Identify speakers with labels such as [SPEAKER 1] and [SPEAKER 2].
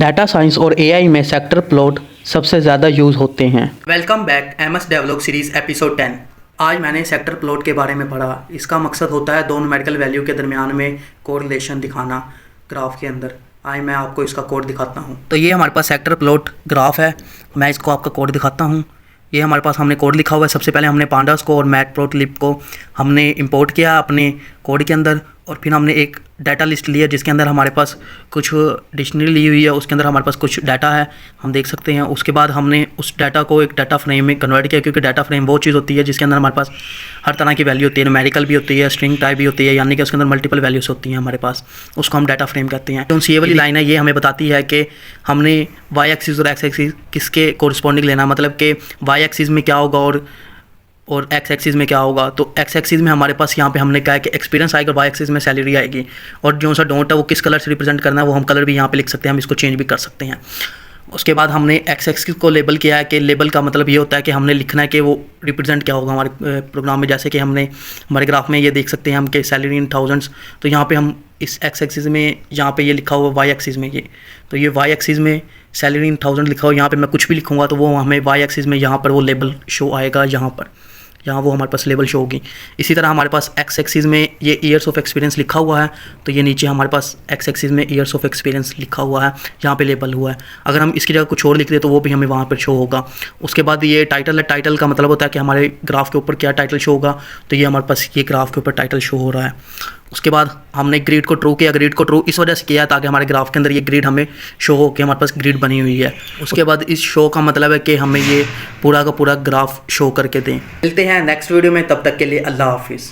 [SPEAKER 1] Data science और AI में sector plot सबसे ज़्यादा यूज़ होते हैं।
[SPEAKER 2] Welcome back MS develop series episode 10। आज मैंने सेक्टर प्लॉट के बारे में पढ़ा। इसका मकसद होता है दोनों मेडिकल वैल्यू के दरमियान में कोरिलेशन दिखाना ग्राफ के अंदर। आज मैं आपको इसका कोड दिखाता हूँ। तो ये हमारे पास सेक्टर प्लॉट ग्राफ है। मैं इसको आपका कोड दिखाता हूँ। ये हमारे पास हमने कोड लिखा हुआ है। सबसे पहले हमने पांडास को और मैटप्लोटलिब को हमने इंपोर्ट किया अपने कोड के अंदर, और फिर हमने एक डाटा लिस्ट लिया जिसके अंदर हमारे पास कुछ डिक्शनरी ली हुई है। उसके अंदर हमारे पास कुछ डाटा है, हम देख सकते हैं। उसके बाद हमने उस डाटा को एक डाटा फ्रेम में कन्वर्ट किया, क्योंकि डाटा फ्रेम वो चीज़ होती है जिसके अंदर हमारे पास हर तरह की वैल्यू होती है। न्यूमेरिकल भी होती है, स्ट्रिंग टाइप भी होती है, यानी कि उसके अंदर मल्टीपल वैल्यूज होती हैं हमारे पास। उसको हम डाटा फ्रेम कहते हैं। तो ये वाली लाइन है, ये हमें बताती है कि हमने वाई एक्सिस और एक्स एक्सिस किसके कोरिस्पॉन्डिंग लेना, मतलब कि वाई एक्सिस में क्या होगा और एक्स एक्सिस में क्या होगा। तो एक्स एक्सिस में हमारे पास यहाँ पे हमने कहा है कि एक्सपीरियंस आएगा, वाई एक्सिस में सैलरी आएगी, और जो सा डोंट है वो किस कलर से रिप्रेजेंट करना है वो हम कलर भी यहाँ पे लिख सकते हैं, हम इसको चेंज भी कर सकते हैं। उसके बाद हमने एक्स एक्सिस को लेबल किया है कि लेबल का मतलब ये होता है कि हमने लिखना है कि वो रिप्रेजेंट क्या होगा हमारे प्रोग्राम में। जैसे कि हमने हमारे ग्राफ में ये देख सकते हैं हम कि सैलरी इन थाउजेंड्स, तो यहाँ पे हम इस एक्स एक्सिस में यहाँ पे ये लिखा हुआ वाई एक्सिस में ये, तो ये वाई एक्सिस में सैलरी इन थाउजेंड लिखा हुआ। यहाँ पे मैं कुछ भी लिखूँगा तो वो हमें वाई एक्सिस में यहाँ पर वो लेबल शो आएगा, यहाँ वो हमारे पास लेबल शो होगी। इसी तरह हमारे पास एक्स एक्सिस में ये ईयर्स ऑफ एक्सपीरियंस लिखा हुआ है, तो ये नीचे हमारे पास एक्स एक्सिस में ईयर्स ऑफ एक्सपीरियंस लिखा हुआ है, यहाँ पे लेबल हुआ है। अगर हम इसकी जगह कुछ और लिख दें तो वो भी हमें वहाँ पर शो होगा। उसके बाद ये टाइटल है। टाइटल का मतलब होता है कि हमारे ग्राफ के ऊपर क्या टाइटल शो होगा, तो ये हमारे पास ये ग्राफ के ऊपर टाइटल शो हो रहा है। उसके बाद हमने ग्रिड को ट्रू किया। ग्रिड को ट्रू इस वजह से किया ताकि हमारे ग्राफ के अंदर ये ग्रिड हमें शो हो कि हमारे पास ग्रिड बनी हुई है। उसके बाद इस शो का मतलब है कि हमें ये पूरा का पूरा ग्राफ शो करके दें। मिलते हैं नेक्स्ट वीडियो में, तब तक के लिए अल्लाह हाफिज़।